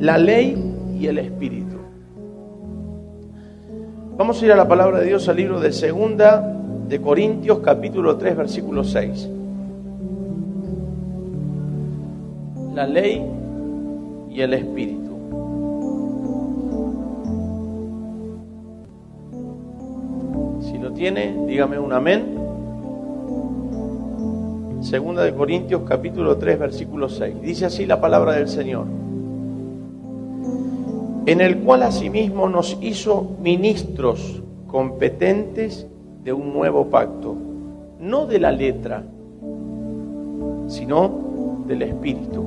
la ley y el espíritu. Vamos a ir a la palabra de Dios, al libro de 2 de Corintios, capítulo 3, versículo 6. La ley y el espíritu. Si lo tiene, dígame un amén. 2 de Corintios, capítulo 3, versículo 6. Dice así la palabra del Señor: en el cual asimismo nos hizo ministros competentes de un nuevo pacto, no de la letra, sino del espíritu.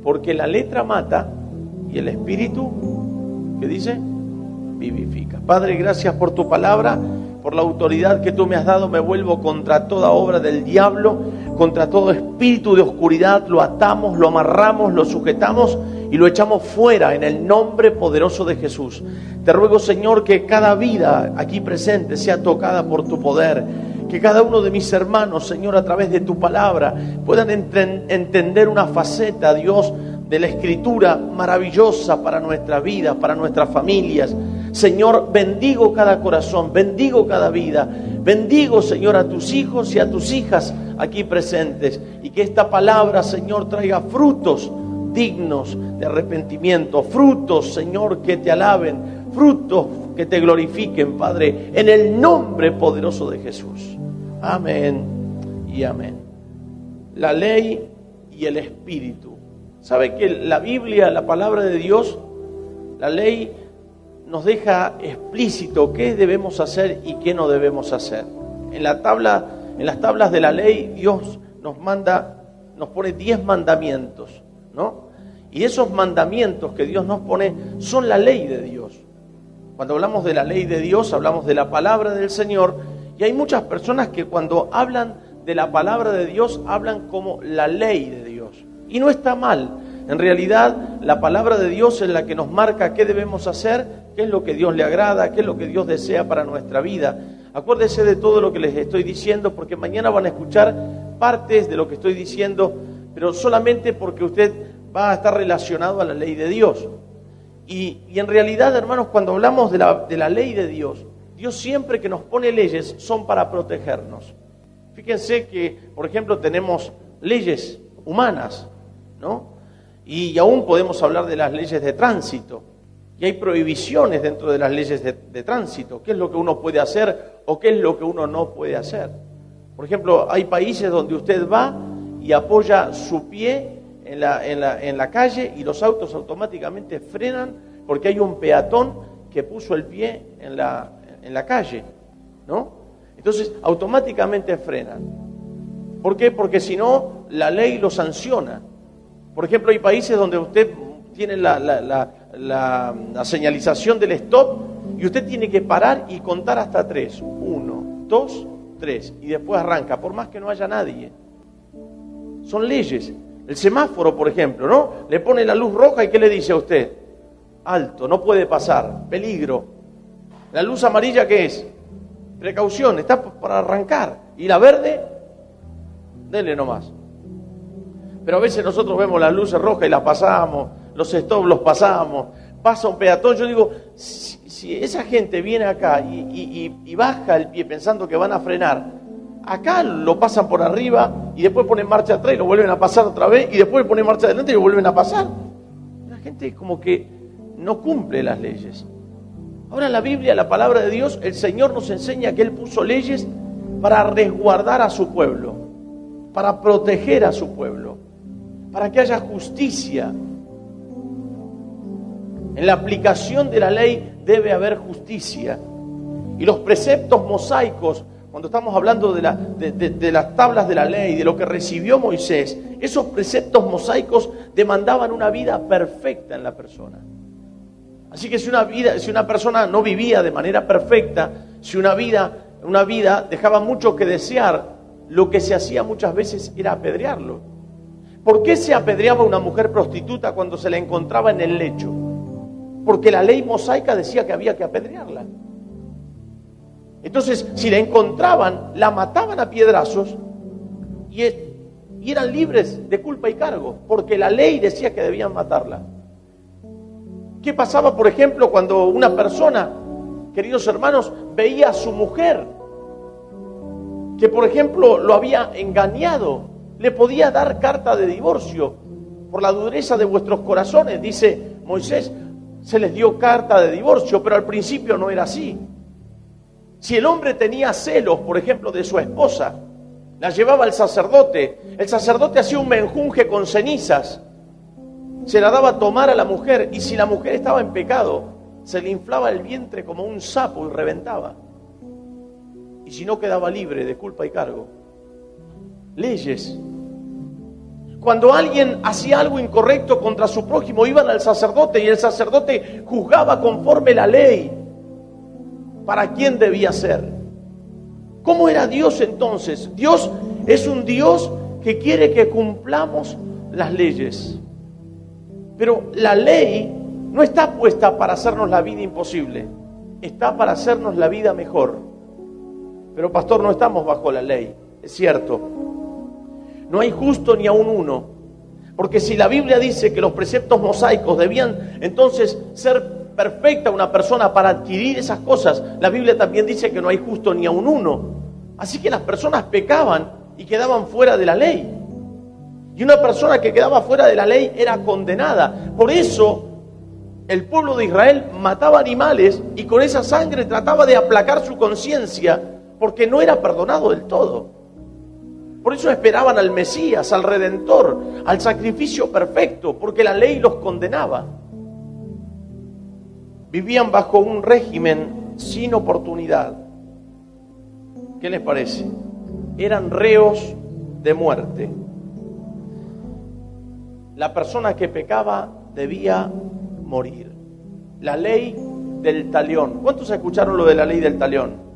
Porque la letra mata y el espíritu, ¿qué dice? Vivifica. Padre, gracias por tu palabra, por la autoridad que tú me has dado. Me vuelvo contra toda obra del diablo, contra todo espíritu de oscuridad. Lo atamos, lo amarramos, lo sujetamos y lo echamos fuera en el nombre poderoso de Jesús. Te ruego, Señor, que cada vida aquí presente sea tocada por tu poder. Que cada uno de mis hermanos, Señor, a través de tu palabra puedan entender una faceta, Dios, de la Escritura maravillosa para nuestra vida, para nuestras familias. Señor, bendigo cada corazón, bendigo cada vida. Bendigo, Señor, a tus hijos y a tus hijas aquí presentes. Y que esta palabra, Señor, traiga frutos dignos de arrepentimiento. Frutos, Señor, que te alaben. Frutos que te glorifiquen, Padre, en el nombre poderoso de Jesús. Amén y amén. La ley y el espíritu. ¿Sabe que la Biblia, la palabra de Dios, la ley nos deja explícito qué debemos hacer y qué no debemos hacer? En las tablas de la ley, Dios nos pone 10 mandamientos, ¿no? Y esos mandamientos que Dios nos pone son la ley de Dios. Cuando hablamos de la ley de Dios, hablamos de la palabra del Señor, y hay muchas personas que cuando hablan de la palabra de Dios, hablan como la ley de Dios. Y no está mal. En realidad, la palabra de Dios es la que nos marca qué debemos hacer, qué es lo que Dios le agrada, qué es lo que Dios desea para nuestra vida. Acuérdese de todo lo que les estoy diciendo, porque mañana van a escuchar partes de lo que estoy diciendo, pero solamente porque usted va a estar relacionado a la ley de Dios. Y en realidad, hermanos, cuando hablamos de la ley de Dios, Dios siempre que nos pone leyes son para protegernos. Fíjense que, por ejemplo, tenemos leyes humanas, ¿no? Y aún podemos hablar de las leyes de tránsito. Y hay prohibiciones dentro de las leyes de tránsito. ¿Qué es lo que uno puede hacer o qué es lo que uno no puede hacer? Por ejemplo, hay países donde usted va y apoya su pie en la calle y los autos automáticamente frenan porque hay un peatón que puso el pie en la calle, ¿no? Entonces, automáticamente frenan. ¿Por qué? Porque si no, la ley lo sanciona. Por ejemplo, hay países donde usted tiene la señalización del stop y usted tiene que parar y contar hasta 3. 1, 2, 3. Y después arranca, por más que no haya nadie. Son leyes. El semáforo, por ejemplo, ¿no? Le pone la luz roja y ¿qué le dice a usted? Alto, no puede pasar, peligro. La luz amarilla, ¿qué es? Precaución, está para arrancar. Y la verde, dele nomás. Pero a veces nosotros vemos las luces rojas y las pasamos, los stops los pasamos, pasa un peatón. Yo digo, si esa gente viene acá y baja el pie pensando que van a frenar, acá lo pasan por arriba y después ponen marcha atrás y lo vuelven a pasar otra vez y después ponen marcha adelante y lo vuelven a pasar. La gente como que no cumple las leyes. Ahora en la Biblia, la palabra de Dios, el Señor nos enseña que Él puso leyes para resguardar a su pueblo, para proteger a su pueblo, para que haya justicia. En la aplicación de la ley debe haber justicia. Y los preceptos mosaicos, cuando estamos hablando de las tablas de la ley, de lo que recibió Moisés, esos preceptos mosaicos demandaban una vida perfecta en la persona. Así que si una persona no vivía de manera perfecta, si una vida dejaba mucho que desear, lo que se hacía muchas veces era apedrearlo. ¿Por qué se apedreaba a una mujer prostituta cuando se la encontraba en el lecho? Porque la ley mosaica decía que había que apedrearla. Entonces, si la encontraban, la mataban a piedrazos y eran libres de culpa y cargo, porque la ley decía que debían matarla. ¿Qué pasaba, por ejemplo, cuando una persona, queridos hermanos, veía a su mujer que, por ejemplo, lo había engañado? Le podía dar carta de divorcio por la dureza de vuestros corazones. Dice Moisés, se les dio carta de divorcio, pero al principio no era así. Si el hombre tenía celos, por ejemplo, de su esposa, la llevaba al sacerdote. El sacerdote hacía un menjunje con cenizas, se la daba a tomar a la mujer, y si la mujer estaba en pecado, se le inflaba el vientre como un sapo y reventaba. Y si no, quedaba libre de culpa y cargo. Leyes. Cuando alguien hacía algo incorrecto contra su prójimo, iban al sacerdote y el sacerdote juzgaba conforme la ley para quién debía ser. ¿Cómo era Dios entonces? Dios es un Dios que quiere que cumplamos las leyes. Pero la ley no está puesta para hacernos la vida imposible, está para hacernos la vida mejor. Pero pastor, no estamos bajo la ley, es cierto. No hay justo ni aun uno, porque si la Biblia dice que los preceptos mosaicos debían entonces ser perfecta una persona para adquirir esas cosas, la Biblia también dice que no hay justo ni aun uno. Así que las personas pecaban y quedaban fuera de la ley. Y una persona que quedaba fuera de la ley era condenada. Por eso el pueblo de Israel mataba animales y con esa sangre trataba de aplacar su conciencia, porque no era perdonado del todo. Por eso esperaban al Mesías, al Redentor, al sacrificio perfecto, porque la ley los condenaba. Vivían bajo un régimen sin oportunidad. ¿Qué les parece? Eran reos de muerte. La persona que pecaba debía morir. La ley del talión. ¿Cuántos escucharon lo de la ley del talión?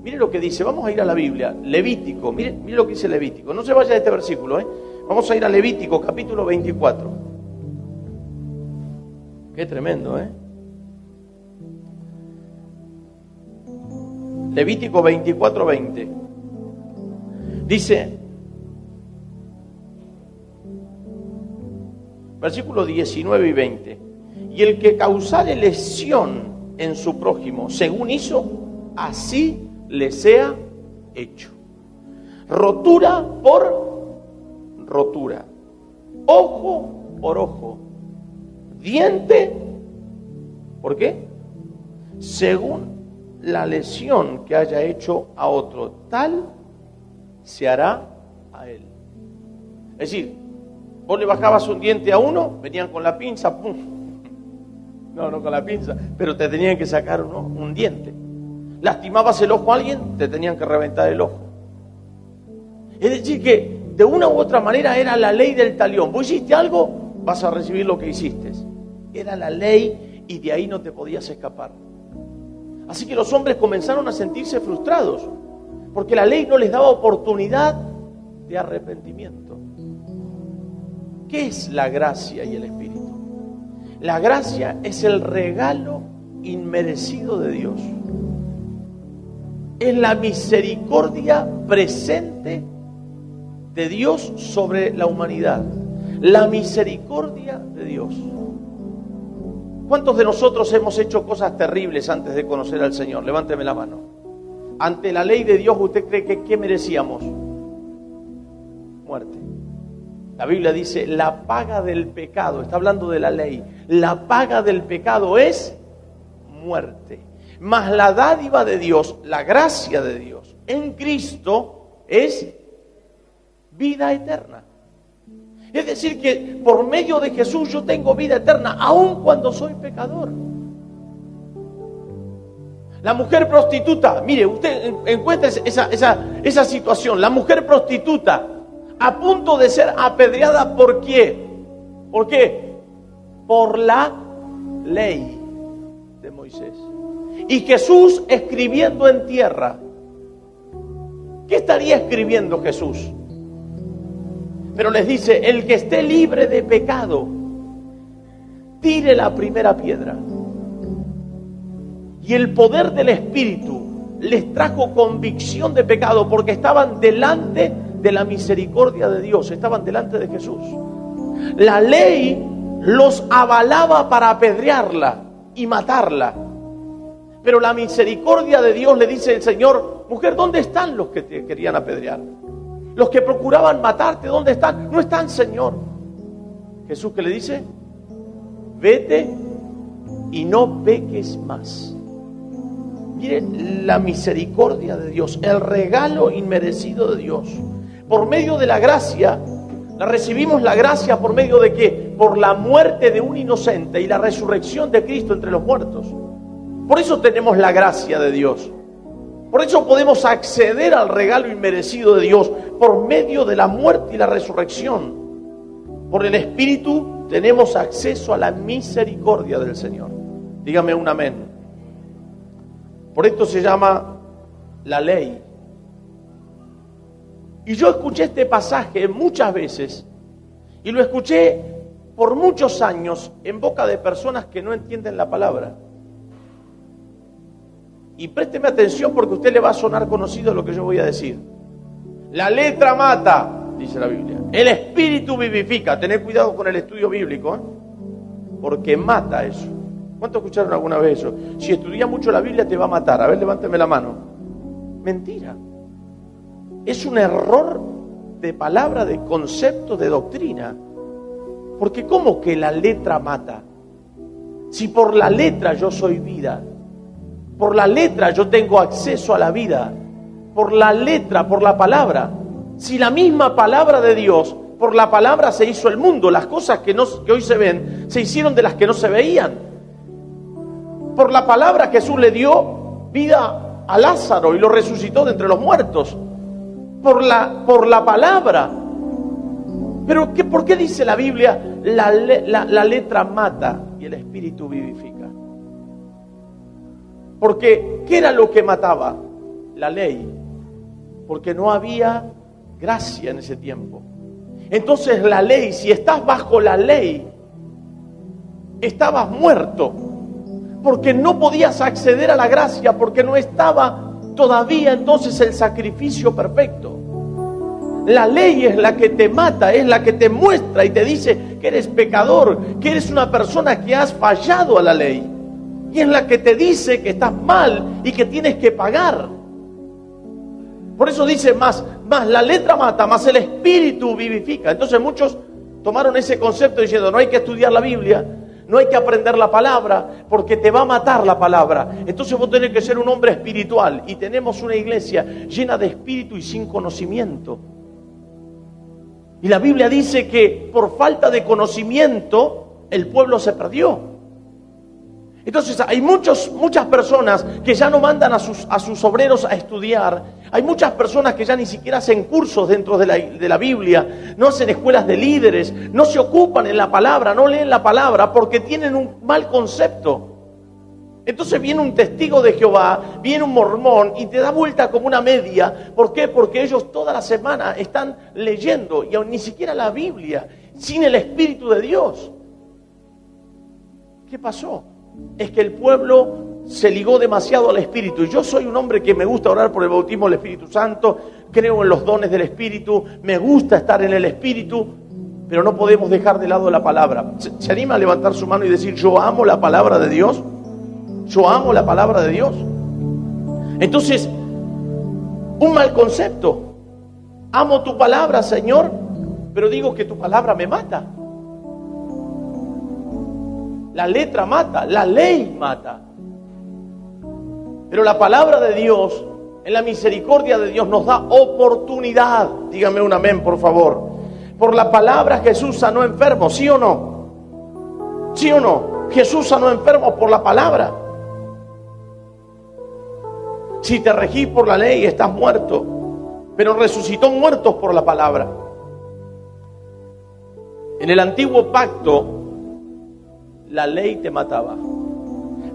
Mire lo que dice, vamos a ir a la Biblia, Levítico, mire lo que dice Levítico, no se vaya de este versículo, vamos a ir a Levítico, capítulo 24. Qué tremendo, Levítico 24, 20. Dice, versículos 19 y 20, y el que causare lesión en su prójimo, según hizo, así le sea hecho. Rotura por rotura, ojo por ojo, diente, ¿por qué? Según la lesión que haya hecho a otro, tal se hará a él. Es decir, vos le bajabas un diente a uno, venían con la pinza, ¡pum! No con la pinza, pero te tenían que sacar un diente. Lastimabas el ojo a alguien, te tenían que reventar el ojo. Es decir que de una u otra manera era la ley del talión. Vos hiciste algo, vas a recibir lo que hiciste. Era la ley y de ahí no te podías escapar. Así que los hombres comenzaron a sentirse frustrados, porque la ley no les daba oportunidad de arrepentimiento. ¿Qué es la gracia y el Espíritu? La gracia es el regalo inmerecido de Dios. Es la misericordia presente de Dios sobre la humanidad. La misericordia de Dios. ¿Cuántos de nosotros hemos hecho cosas terribles antes de conocer al Señor? Levánteme la mano. Ante la ley de Dios, ¿usted cree que qué merecíamos? Muerte. La Biblia dice, la paga del pecado, está hablando de la ley, la paga del pecado es muerte. Mas la dádiva de Dios, la gracia de Dios en Cristo es vida eterna. Es decir que por medio de Jesús yo tengo vida eterna, aun cuando soy pecador. La mujer prostituta, mire, usted encuentra esa situación, la mujer prostituta a punto de ser apedreada, ¿por qué? ¿Por qué? Por la ley de Moisés. Y Jesús escribiendo en tierra. ¿Qué estaría escribiendo Jesús? Pero les dice, el que esté libre de pecado, tire la primera piedra. Y el poder del Espíritu les trajo convicción de pecado, porque estaban delante de la misericordia de Dios, estaban delante de Jesús. La ley los avalaba para apedrearla y matarla. Pero la misericordia de Dios, le dice el Señor: mujer, ¿dónde están los que te querían apedrear? Los que procuraban matarte, ¿dónde están? No están, Señor. Jesús, ¿qué le dice? Vete y no peques más. Miren la misericordia de Dios, el regalo inmerecido de Dios. Por medio de la gracia, recibimos la gracia por medio de ¿qué? Por la muerte de un inocente y la resurrección de Cristo entre los muertos. Por eso tenemos la gracia de Dios. Por eso podemos acceder al regalo inmerecido de Dios por medio de la muerte y la resurrección. Por el Espíritu tenemos acceso a la misericordia del Señor. Dígame un amén. Por esto se llama la ley. Y yo escuché este pasaje muchas veces y lo escuché por muchos años en boca de personas que no entienden la palabra. Y présteme atención porque a usted le va a sonar conocido lo que yo voy a decir. La letra mata, dice la Biblia. El espíritu vivifica. Tened cuidado con el estudio bíblico, porque mata eso. ¿Cuántos escucharon alguna vez eso? Si estudias mucho la Biblia te va a matar. A ver, levánteme la mano. Mentira. Es un error de palabra, de concepto, de doctrina. Porque ¿cómo que la letra mata? Si por la letra yo soy vida. Por la letra yo tengo acceso a la vida. Por la letra, por la palabra. Si la misma palabra de Dios, por la palabra se hizo el mundo. Las cosas que hoy se ven, se hicieron de las que no se veían. Por la palabra Jesús le dio vida a Lázaro y lo resucitó de entre los muertos. Por la palabra. Pero ¿por qué dice la Biblia la letra mata y el espíritu vivifica? Porque ¿qué era lo que mataba? La ley. Porque no había gracia en ese tiempo. Entonces la ley, si estás bajo la ley, estabas muerto. Porque no podías acceder a la gracia, porque no estaba todavía entonces el sacrificio perfecto. La ley es la que te mata, es la que te muestra y te dice que eres pecador, que eres una persona que has fallado a la ley. Y es la que te dice que estás mal y que tienes que pagar. Por eso dice más la letra mata, más el espíritu vivifica. Entonces muchos tomaron ese concepto diciendo: no hay que estudiar la Biblia, no hay que aprender la palabra, porque te va a matar la palabra. Entonces vos tenés que ser un hombre espiritual. Y tenemos una iglesia llena de espíritu y sin conocimiento. Y la Biblia dice que por falta de conocimiento el pueblo se perdió. Entonces hay muchas personas que ya no mandan a sus obreros a estudiar. Hay muchas personas que ya ni siquiera hacen cursos dentro de la Biblia. No hacen escuelas de líderes. No se ocupan en la palabra, no leen la palabra porque tienen un mal concepto. Entonces viene un testigo de Jehová, viene un mormón y te da vuelta como una media. ¿Por qué? Porque ellos toda la semana están leyendo y aún ni siquiera la Biblia, sin el Espíritu de Dios. ¿Qué pasó? Es que el pueblo se ligó demasiado al Espíritu. Y yo soy un hombre que me gusta orar por el bautismo del Espíritu Santo, creo en los dones del Espíritu, me gusta estar en el Espíritu, pero no podemos dejar de lado la palabra. ¿Se anima a levantar su mano y decir: yo amo la palabra de Dios? Yo amo la palabra de Dios. Entonces, un mal concepto. Amo tu palabra, Señor, pero digo que tu palabra me mata. La letra mata, la ley mata. Pero la palabra de Dios, en la misericordia de Dios, nos da oportunidad. Dígame un amén, por favor. Por la palabra Jesús sanó enfermos, ¿sí o no? ¿Sí o no? Jesús sanó enfermos por la palabra. Si te regís por la ley, estás muerto. Pero resucitó muertos por la palabra. En el antiguo pacto, la ley te mataba.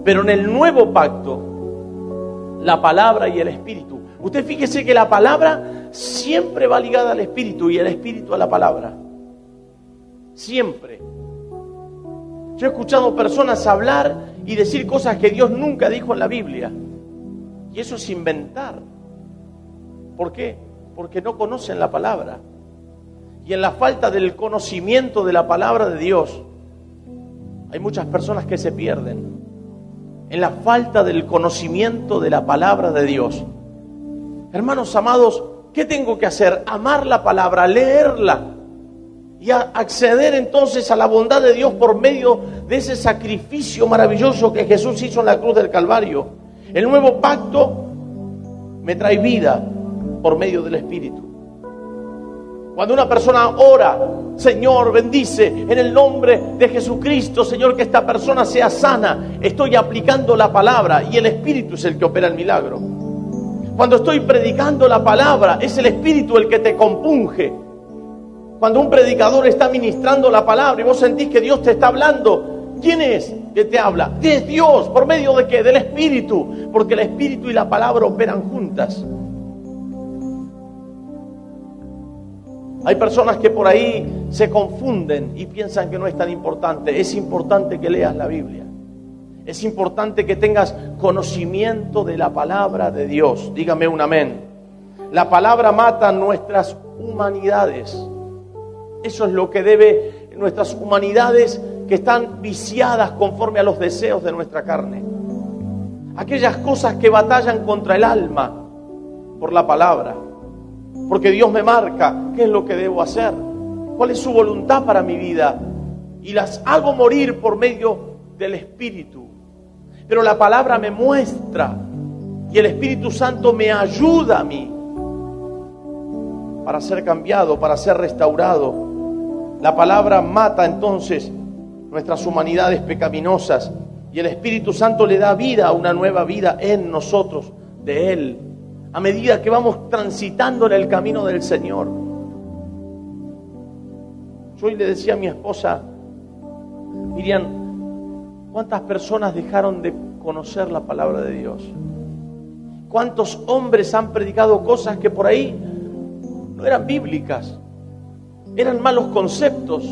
Pero en el nuevo pacto, la palabra y el espíritu. Usted fíjese que la palabra siempre va ligada al espíritu y el espíritu a la palabra. Siempre. Yo he escuchado personas hablar y decir cosas que Dios nunca dijo en la Biblia. Y eso es inventar. ¿Por qué? Porque no conocen la palabra. Y en la falta del conocimiento de la palabra de Dios, Hay muchas personas que se pierden en la falta del conocimiento de la palabra de Dios. Hermanos amados, ¿qué tengo que hacer? Amar la palabra, leerla y acceder entonces a la bondad de Dios por medio de ese sacrificio maravilloso que Jesús hizo en la cruz del Calvario. El nuevo pacto me trae vida por medio del Espíritu. Cuando una persona ora, Señor, bendice en el nombre de Jesucristo, Señor, que esta persona sea sana, estoy aplicando la palabra y el Espíritu es el que opera el milagro. Cuando estoy predicando la palabra, es el Espíritu el que te compunge. Cuando un predicador está ministrando la palabra y vos sentís que Dios te está hablando, ¿quién es que te habla? Es Dios. ¿Por medio de qué? Del Espíritu. Porque el Espíritu y la palabra operan juntas. Hay personas que por ahí se confunden y piensan que no es tan importante. Es importante que leas la Biblia. Es importante que tengas conocimiento de la palabra de Dios. Dígame un amén. La palabra mata nuestras humanidades. Eso es lo que debe nuestras humanidades que están viciadas conforme a los deseos de nuestra carne. Aquellas cosas que batallan contra el alma por la palabra. Porque Dios me marca qué es lo que debo hacer, cuál es su voluntad para mi vida. Y las hago morir por medio del Espíritu. Pero la palabra me muestra y el Espíritu Santo me ayuda a mí para ser cambiado, para ser restaurado. La palabra mata entonces nuestras humanidades pecaminosas y el Espíritu Santo le da vida a una nueva vida en nosotros, de Él. A medida que vamos transitando en el camino del Señor. Yo hoy le decía a mi esposa, Miriam, ¿cuántas personas dejaron de conocer la palabra de Dios? ¿Cuántos hombres han predicado cosas que por ahí no eran bíblicas? Eran malos conceptos.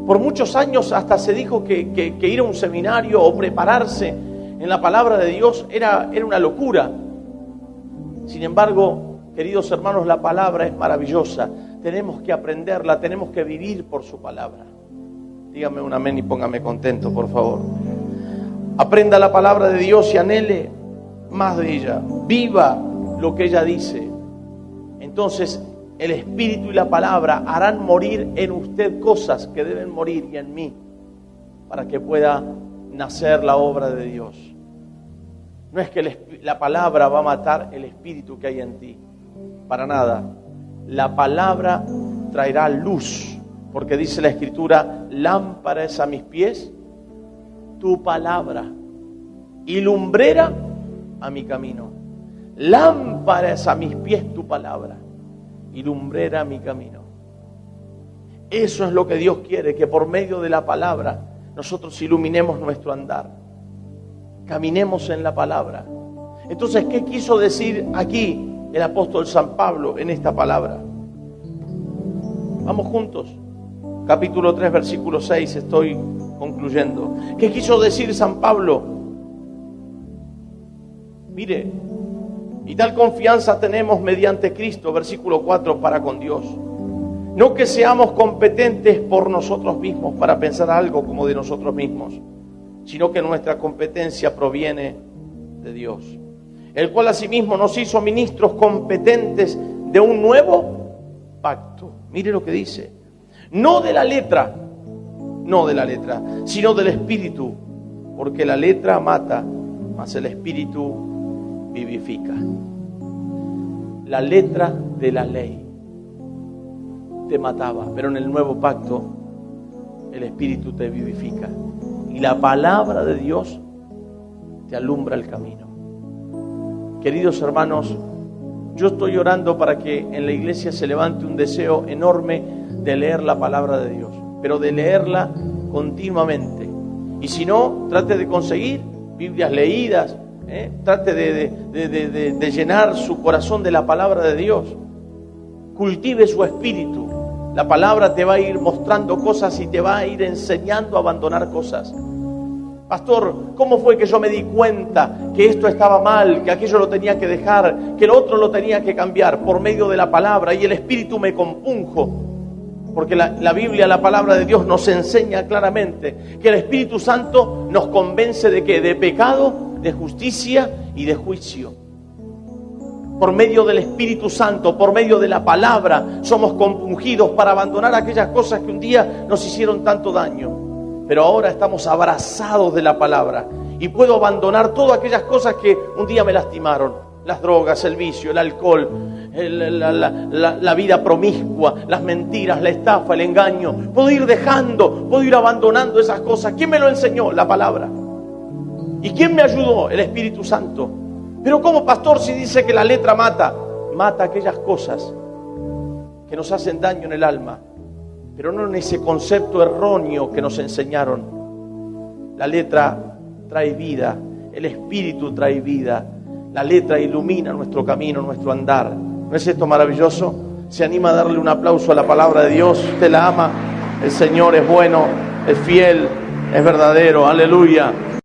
Por muchos años hasta se dijo que ir a un seminario o prepararse en la palabra de Dios era una locura. Sin embargo, queridos hermanos, la palabra es maravillosa. Tenemos que aprenderla, tenemos que vivir por su palabra. Dígame un amén y póngame contento, por favor. Aprenda la palabra de Dios y anhele más de ella. Viva lo que ella dice. Entonces, el Espíritu y la palabra harán morir en usted cosas que deben morir y en mí, para que pueda nacer la obra de Dios. No es que la palabra va a matar el espíritu que hay en ti. Para nada. La palabra traerá luz. Porque dice la Escritura, lámpara es a mis pies tu palabra y lumbrera a mi camino. Lámpara es a mis pies tu palabra y lumbrera a mi camino. Eso es lo que Dios quiere, que por medio de la palabra nosotros iluminemos nuestro andar. Caminemos en la palabra. Entonces, ¿qué quiso decir aquí el apóstol San Pablo en esta palabra? Vamos juntos. Capítulo 3, versículo 6, estoy concluyendo. ¿Qué quiso decir San Pablo? Mire, y tal confianza tenemos mediante Cristo, versículo 4, para con Dios. No que seamos competentes por nosotros mismos para pensar algo como de nosotros mismos, sino que nuestra competencia proviene de Dios, el cual asimismo nos hizo ministros competentes de un nuevo pacto. Mire lo que dice. No de la letra, sino del Espíritu, porque la letra mata, mas el Espíritu vivifica. La letra de la ley te mataba, pero en el nuevo pacto el Espíritu te vivifica. Y la palabra de Dios te alumbra el camino. Queridos hermanos, yo estoy orando para que en la iglesia se levante un deseo enorme de leer la palabra de Dios, pero de leerla continuamente. Y si no, trate de conseguir Biblias leídas, trate de llenar su corazón de la palabra de Dios. Cultive su espíritu. La palabra te va a ir mostrando cosas y te va a ir enseñando a abandonar cosas. Pastor, ¿cómo fue que yo me di cuenta que esto estaba mal, que aquello lo tenía que dejar, que el otro lo tenía que cambiar? Por medio de la palabra, y el Espíritu me compunjo. Porque la Biblia, la palabra de Dios nos enseña claramente que el Espíritu Santo nos convence ¿de qué? De pecado, de justicia y de juicio. Por medio del Espíritu Santo, por medio de la palabra, somos compungidos para abandonar aquellas cosas que un día nos hicieron tanto daño. Pero ahora estamos abrazados de la palabra y puedo abandonar todas aquellas cosas que un día me lastimaron. Las drogas, el vicio, el alcohol, la vida promiscua, las mentiras, la estafa, el engaño. Puedo ir dejando, puedo ir abandonando esas cosas. ¿Quién me lo enseñó? La palabra. ¿Y quién me ayudó? El Espíritu Santo. Pero ¿cómo, pastor, si dice que la letra mata? Mata aquellas cosas que nos hacen daño en el alma, pero no en ese concepto erróneo que nos enseñaron. La letra trae vida, el Espíritu trae vida. La letra ilumina nuestro camino, nuestro andar. ¿No es esto maravilloso? ¿Se anima a darle un aplauso a la palabra de Dios? Usted la ama. El Señor es bueno, es fiel, es verdadero. Aleluya.